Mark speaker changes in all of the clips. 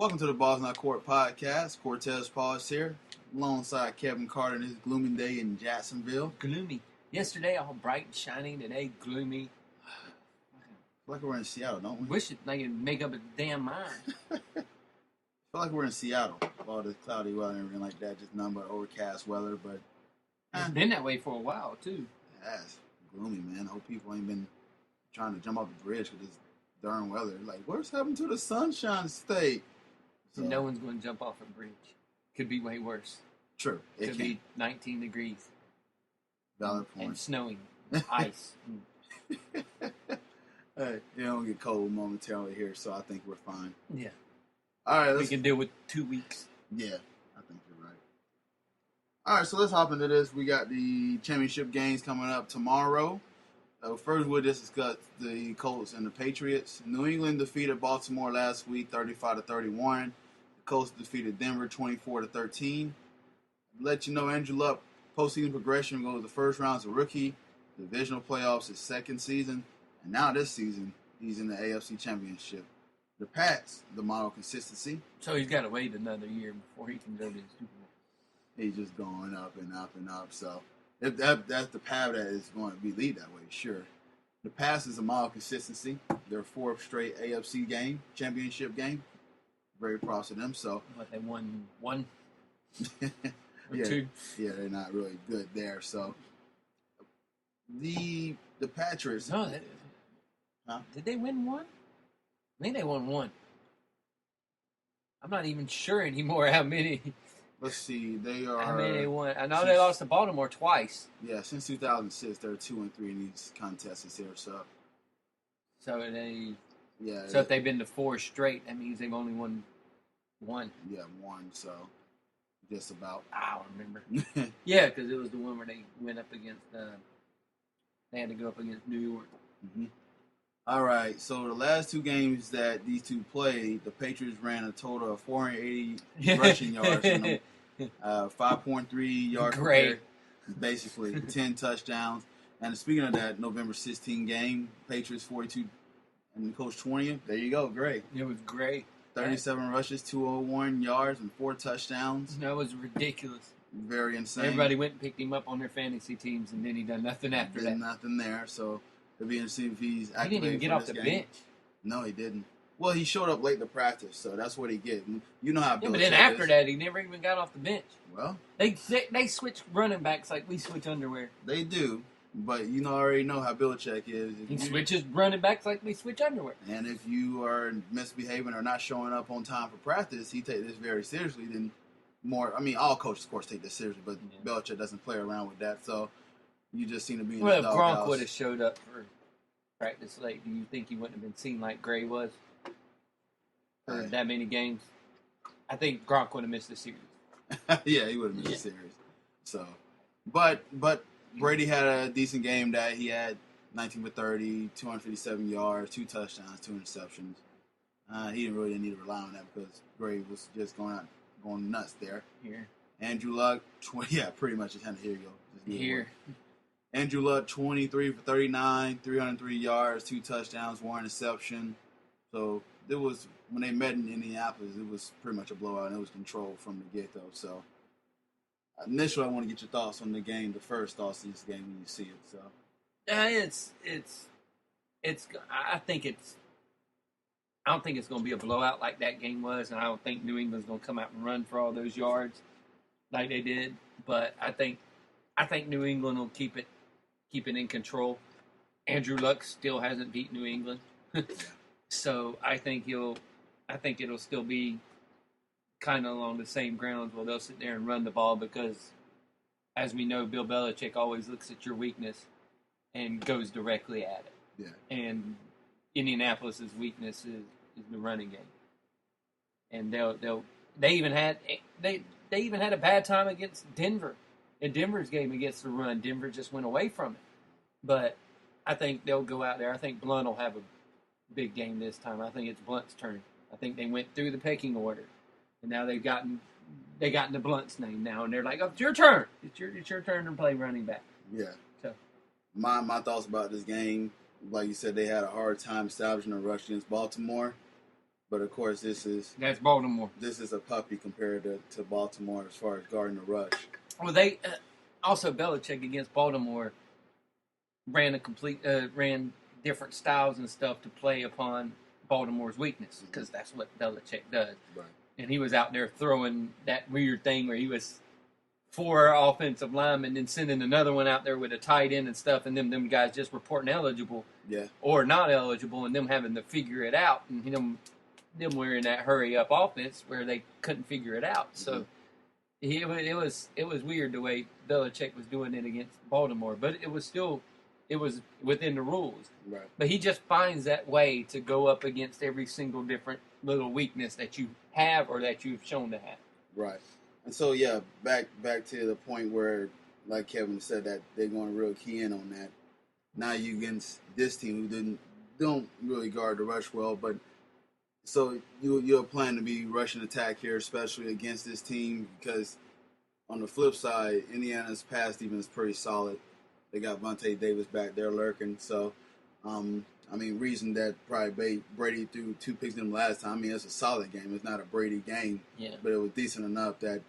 Speaker 1: Welcome to the Balls Not Court podcast. Cortez Paul's here, alongside Kevin Carter on this gloomy day in Jacksonville.
Speaker 2: Gloomy. Yesterday, all bright and shiny. Today, gloomy.
Speaker 1: Feel like we're in Seattle, don't we?
Speaker 2: Wish they could make up a damn mind.
Speaker 1: Feel like we're in Seattle. All this cloudy weather and everything like that. Just nothing but overcast weather. But
Speaker 2: It's been that way for a while, too.
Speaker 1: yeah, it's gloomy, man. I hope people ain't been trying to jump off the bridge with this darn weather. Like, what's happened to the Sunshine State? So,
Speaker 2: No one's going to jump off a bridge. Could be way worse.
Speaker 1: True. It
Speaker 2: Could
Speaker 1: can.
Speaker 2: be 19 degrees.
Speaker 1: Valid
Speaker 2: And
Speaker 1: point.
Speaker 2: snowing. Ice.
Speaker 1: Hey, it don't get cold momentarily here, so I think we're fine.
Speaker 2: Yeah.
Speaker 1: All right,
Speaker 2: We can deal with 2 weeks.
Speaker 1: Yeah, I think you're right. All right, so let's hop into this. We got the championship games coming up tomorrow. First, we'll just discuss the Colts and the Patriots. New England defeated Baltimore last week, 35-31. The Colts defeated Denver, 24-13. Let you know, Andrew Luck postseason progression goes the first round as a rookie, divisional playoffs his second season, and now this season he's in the AFC Championship. The Pats, the model consistency.
Speaker 2: So he's got to wait another year before he can go to the Super Bowl.
Speaker 1: He's just going up and up and up. So if that's the path that is going to be lead that way, sure. The Pats is a model consistency. Their fourth straight AFC championship game. Very proud of them. So
Speaker 2: But they won one or
Speaker 1: yeah,
Speaker 2: two.
Speaker 1: yeah, they're not really good there. So the Patriots.
Speaker 2: No,
Speaker 1: Huh?
Speaker 2: Did they win one? I think they won one. I'm not even sure anymore how many.
Speaker 1: Let's see. They are.
Speaker 2: How many they won? I know they lost to Baltimore twice.
Speaker 1: Yeah, since 2006, they're 2-3 in these contests here. So
Speaker 2: So they.
Speaker 1: yeah.
Speaker 2: So if they've been to 4 straight, that means they've only won one.
Speaker 1: Yeah, one. So just about.
Speaker 2: I don't remember. Yeah, because it was the one where they went up against. They had to go up against New York.
Speaker 1: Mm-hmm. All right, so the last 2 games that these two played, the Patriots ran a total of 480 rushing yards, on them, 5.3 yards per
Speaker 2: Great.
Speaker 1: carry, basically 10 touchdowns. And speaking of that November 16 game, Patriots 42 and the Colts 20. There you go, great.
Speaker 2: It was great.
Speaker 1: 37 rushes, 201 yards, and 4 touchdowns.
Speaker 2: That was ridiculous.
Speaker 1: Very insane.
Speaker 2: Everybody went and picked him up on their fantasy teams, and then he done nothing after
Speaker 1: Did
Speaker 2: that.
Speaker 1: nothing there, so it'll be interesting if he's
Speaker 2: He
Speaker 1: activated
Speaker 2: didn't even get
Speaker 1: for
Speaker 2: off
Speaker 1: this
Speaker 2: the
Speaker 1: game.
Speaker 2: bench.
Speaker 1: No, he didn't. Well, he showed up late to practice, so that's what he get. You know how
Speaker 2: Yeah, but
Speaker 1: Belichick
Speaker 2: then after
Speaker 1: is.
Speaker 2: that, he never even got off the bench.
Speaker 1: Well,
Speaker 2: They switch running backs like we switch underwear.
Speaker 1: they do, but you already know how Belichick is.
Speaker 2: He switches running backs like we switch underwear.
Speaker 1: And if you are misbehaving or not showing up on time for practice, he takes this very seriously. Then all coaches, of course, take this seriously, but
Speaker 2: Yeah.
Speaker 1: Belichick doesn't play around with that. So you just seem to be in
Speaker 2: Well,
Speaker 1: the
Speaker 2: if
Speaker 1: doghouse.
Speaker 2: Gronk would have showed up for practice late, do you think he wouldn't have been seen like Gray was for that many games? I think Gronk would have missed the series.
Speaker 1: Yeah, he would have been serious. So, but Brady had a decent game that he had 19 for 30, 257 yards, 2 touchdowns, 2 interceptions. He didn't really need to rely on that because Brady was just going nuts there.
Speaker 2: Here.
Speaker 1: Andrew Luck, pretty much just had to here you go. Just do the
Speaker 2: Here.
Speaker 1: work. Andrew Luck, 23 for 39, 303 yards, 2 touchdowns, 1 interception. So it was, when they met in Indianapolis, it was pretty much a blowout, and it was controlled from the get-go. So initially, I want to get your thoughts on the game, the first thoughts of this game when you see it. So
Speaker 2: I don't think it's going to be a blowout like that game was, and I don't think New England's going to come out and run for all those yards like they did. But I think New England will keep it in control. Andrew Luck still hasn't beat New England, so I think it'll still be kind of along the same grounds where they'll sit there and run the ball because, as we know, Bill Belichick always looks at your weakness and goes directly at it.
Speaker 1: yeah,
Speaker 2: And Indianapolis' weakness is the running game. And they even had a bad time against Denver. In Denver's game against the run, Denver just went away from it. But I think they'll go out there. I think Blunt will have a big game this time. I think it's Blunt's turn. I think they went through the pecking order, and now they've gotten the Blunt's name now, and they're like, "Oh, it's your turn. It's your turn to play running back."
Speaker 1: yeah.
Speaker 2: So
Speaker 1: My thoughts about this game, like you said, they had a hard time establishing a rush against Baltimore. But of course,
Speaker 2: that's Baltimore.
Speaker 1: This is a puppy compared to Baltimore as far as guarding the rush.
Speaker 2: Well, they also Belichick against Baltimore ran ran different styles and stuff to play upon Baltimore's weakness, because that's what Belichick does.
Speaker 1: Right.
Speaker 2: And he was out there throwing that weird thing where he was 4 offensive linemen and sending another one out there with a tight end and stuff, and them guys just reporting eligible or not eligible, and them having to figure it out, and them were in that hurry up offense where they couldn't figure it out. So it was weird the way Belichick was doing it against Baltimore, but it was within the rules.
Speaker 1: Right.
Speaker 2: But he just finds that way to go up against every single different little weakness that you have or that you've shown to have.
Speaker 1: Right. And so back to the point where, like Kevin said, that they're going to real key in on that. Now you against this team who don't really guard the rush well, but so you're planning to be rushing attack here, especially against this team, because on the flip side, Indiana's pass defense is pretty solid. They got Vontae Davis back there lurking. So, reason that probably Brady threw 2 picks in them last time. I mean, it's a solid game. It's not a Brady game.
Speaker 2: Yeah.
Speaker 1: But it was decent enough that,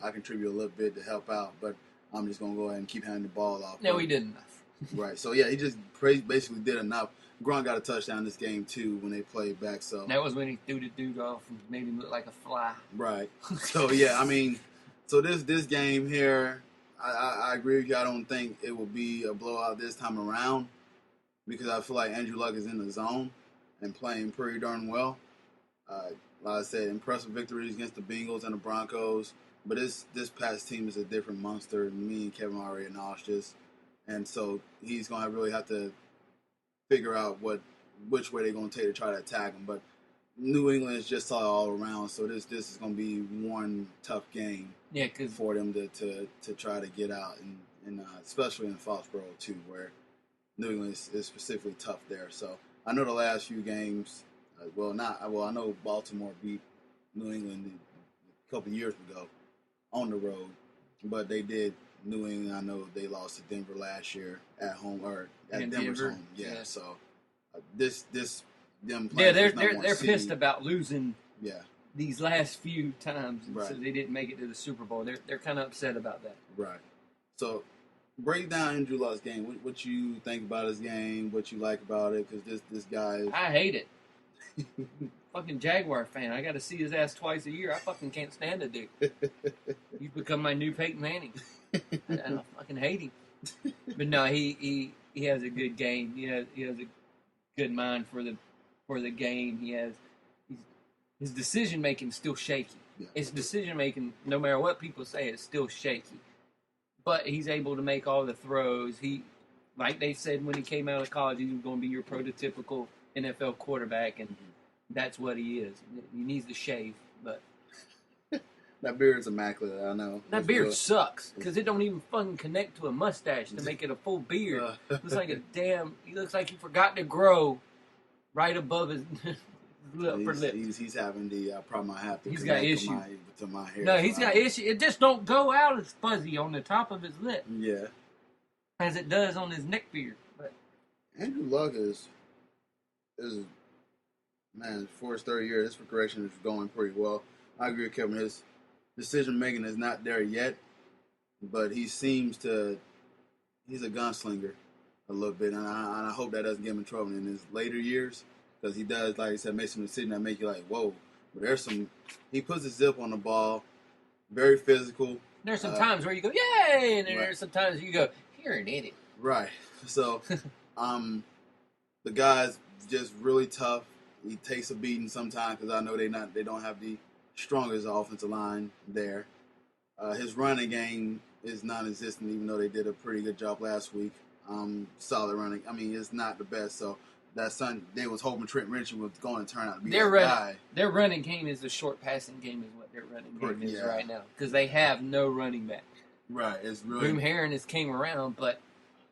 Speaker 1: I contribute a little bit to help out, but I'm just going to go ahead and keep handing the ball off.
Speaker 2: No, he did enough.
Speaker 1: Right. So, he just basically did enough. Gronk got a touchdown this game, too, when they played back. So
Speaker 2: that was when he threw the dude off and made him look like a fly.
Speaker 1: Right. So, so this game here, I agree with you. I don't think it will be a blowout this time around, because I feel like Andrew Luck is in the zone and playing pretty darn well. Like I said, impressive victories against the Bengals and the Broncos. But this past team is a different monster. Me and Kevin already acknowledged this. And so he's going to really have to figure out which way they're going to take to try to attack him. But New England is just solid all around. So this is going to be one tough game for them to try to get out, and especially in Foxborough, too, where New England is specifically tough there. So I know the last few games, I know Baltimore beat New England a couple years ago on the road, but they did New England. I know they lost to Denver last year at home, or at Denver's home. Yeah. So this them playing.
Speaker 2: Yeah, they're pissed about losing.
Speaker 1: Yeah.
Speaker 2: These last few times,
Speaker 1: right.
Speaker 2: So they didn't make it to the Super Bowl. They're kind of upset about that.
Speaker 1: Right. So break down Andrew Luck's game. What you think about his game? What you like about it? Because this guy
Speaker 2: I hate it. Fucking Jaguar fan. I got to see his ass twice a year. I fucking can't stand the dude. He's become my new Peyton Manning. I fucking hate him. But no, he has a good game. He has a good mind for the game. His decision making is still shaky.
Speaker 1: Yeah.
Speaker 2: His decision making, no matter what people say, is still shaky. But he's able to make all the throws. Like they said when he came out of college, he was going to be your prototypical NFL quarterback, and that's what he is. He needs to shave, but
Speaker 1: that beard's immaculate. I know
Speaker 2: that beard sucks because it don't even fucking connect to a mustache to make it a full beard. Looks like he looks like he forgot to grow right above his upper lip.
Speaker 1: He's having the problem I have to.
Speaker 2: He's got issue
Speaker 1: to my hair.
Speaker 2: No, he's got issue. It just don't go out as fuzzy on the top of his lip.
Speaker 1: Yeah,
Speaker 2: as it does on his neck beard. But
Speaker 1: Andrew Luck is for his third year, his progression is going pretty well. I agree with Kevin. His decision making is not there yet, but he's a gunslinger a little bit, and I hope that doesn't get him in trouble in his later years, because he does, like I said, make some decisions that make you like, whoa. But he puts a zip on the ball, very physical.
Speaker 2: There's some times where you go, yay, and then there's some times you go, you're an idiot.
Speaker 1: Right. So, the guy's just really tough. He takes a beating sometimes, because I know they don't have the strongest offensive line there. His running game is non-existent, even though they did a pretty good job last week. Solid running. I mean, it's not the best. So they was hoping Trent Richard was going to turn out to be that guy.
Speaker 2: Their running game is a short passing game, is what their running game is right now, because they have no running back.
Speaker 1: Right. It's really
Speaker 2: Boom Herron came around, but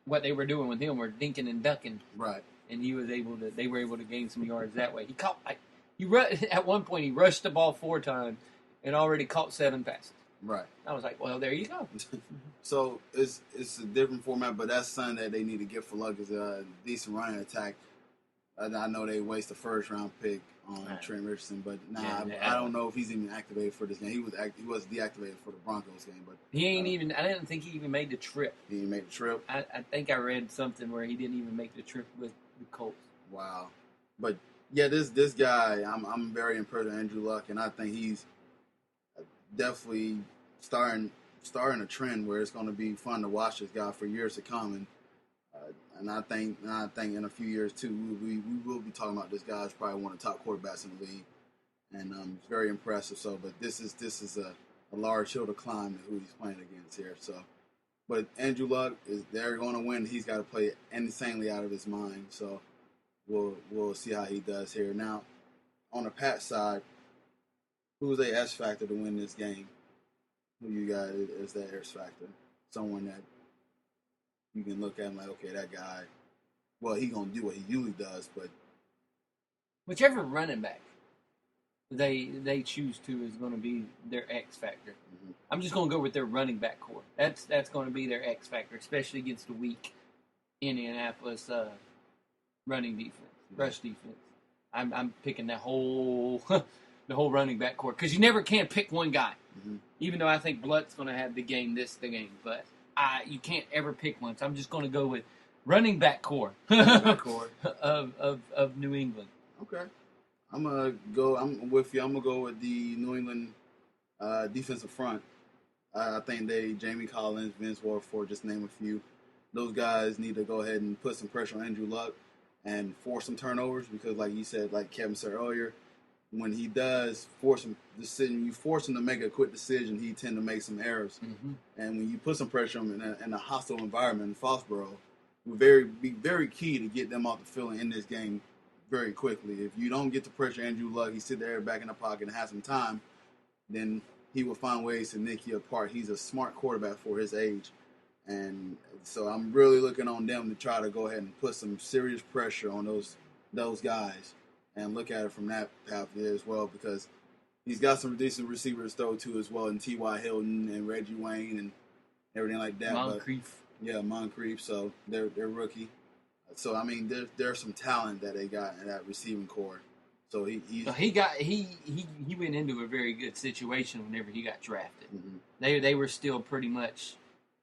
Speaker 2: what they were doing with him were dinking and ducking.
Speaker 1: Right.
Speaker 2: And they were able to gain some yards that way. At one point he rushed the ball 4 times and already caught 7 passes.
Speaker 1: Right.
Speaker 2: I was like, well, there you go.
Speaker 1: So it's a different format, but that's something that they need to get for Luck, is a decent running attack. I know they waste the first round pick on Trent Richardson, but I don't know if he's even activated for this game. He was deactivated for the Broncos game, but
Speaker 2: he ain't even. I didn't think he even made the trip.
Speaker 1: He didn't make the trip.
Speaker 2: I think I read something where he didn't even make the trip with the Colts.
Speaker 1: Wow, but yeah, this guy, I'm very impressed with Andrew Luck, and I think he's definitely starting a trend where it's going to be fun to watch this guy for years to come, and I think in a few years too, we will be talking about this guy as probably one of the top quarterbacks in the league, and it's very impressive. So, but this is a large hill to climb who he's playing against here. So, but Andrew Luck they're going to win. He's got to play insanely out of his mind. So, we'll see how he does here. Now, on the Pat side, who's a S factor to win this game? Who you got is that S factor? Someone that you can look at and like, okay, that guy, well, he gonna do what he usually does, but
Speaker 2: whichever running back they choose to is going to be their X factor. Mm-hmm. I'm just going to go with their running back core. That's going to be their X factor, especially against the weak Indianapolis running defense, rush defense. I'm picking that whole the whole running back core because you never can pick one guy. Mm-hmm. Even though I think Blunt's going to have the game, but you can't ever pick one. So I'm just going to go with running back core of New England.
Speaker 1: Okay. I'm with you. I'm gonna go with the New England defensive front. I think Jamie Collins, Vince Wilfork, just name a few. Those guys need to go ahead and put some pressure on Andrew Luck and force some turnovers because, like you said, like Kevin said earlier, when he does force some decision, you force him to make a quick decision, he tend to make some errors. Mm-hmm. And when you put some pressure on him in a hostile environment in Foxborough, be very key to get them off the field in this game very quickly. If you don't get to pressure Andrew Luck, he sit there back in the pocket and has some time, then he will find ways to nick you apart. He's a smart quarterback for his age. And so I'm really looking on them to try to go ahead and put some serious pressure on those guys and look at it from that path there as well because he's got some decent receivers to throw to as well, and T.Y. Hilton and Reggie Wayne and everything like that.
Speaker 2: Moncrief.
Speaker 1: Moncrief. So they're rookie. So I mean, there's some talent that they got in that receiving core. So he went into a very good situation whenever he got drafted. Mm-hmm.
Speaker 2: They were still pretty much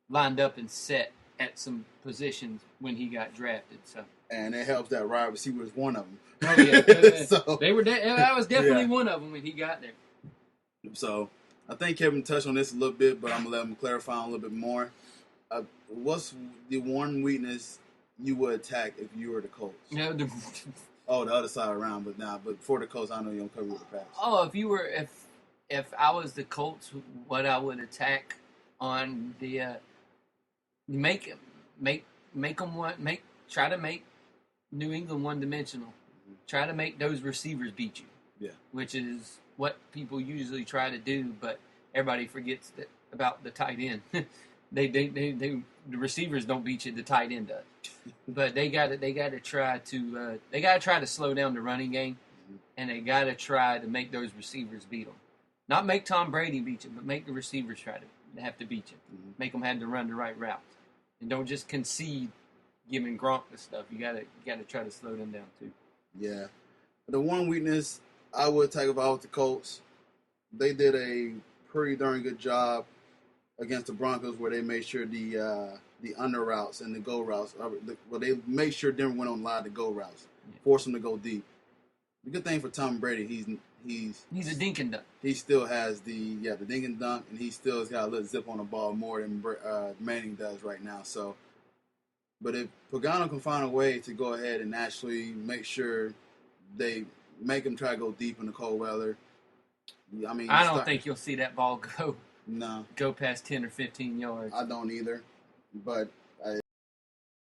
Speaker 2: lined up and set at some positions when he got drafted. So
Speaker 1: and it helps that wide receiver was one of them.
Speaker 2: Oh yeah, so, they were. That was definitely one of them when he got there.
Speaker 1: So I think Kevin touched on this a little bit, but I'm gonna let him clarify a little bit more. What's the one weakness you would attack if you were the Colts?
Speaker 2: No,
Speaker 1: the other side around, but for the Colts, I know you don't cover with the pass.
Speaker 2: Oh, if I was the Colts, what I would attack on the try to make New England one-dimensional. Mm-hmm. Try to make those receivers beat you.
Speaker 1: Yeah, which
Speaker 2: is what people usually try to do, but everybody forgets about the tight end. The receivers don't beat you, the tight end does. But they got to try to slow down the running game, and they got to try to make those receivers beat them. Not make Tom Brady beat you, but make the receivers try to have to beat you. Mm-hmm. Make them have to run the right routes, and don't just concede giving Gronk the stuff. You got to try to slow them down too.
Speaker 1: Yeah, the one weakness I would take if I was the Colts, they did a pretty darn good job against the Broncos where they made sure the under routes and the go routes, they made sure Denver went on live the go routes, force them to go deep. The good thing for Tom Brady, he's
Speaker 2: a dink and dunk.
Speaker 1: He still has the dink and dunk, and he still has got a little zip on the ball more than Manning does right now. So, but if Pagano can find a way to go ahead and actually make sure they make him try to go deep in the cold weather, I mean,
Speaker 2: I don't think you'll see that ball go
Speaker 1: No.
Speaker 2: Go past 10 or 15 yards.
Speaker 1: I don't either. But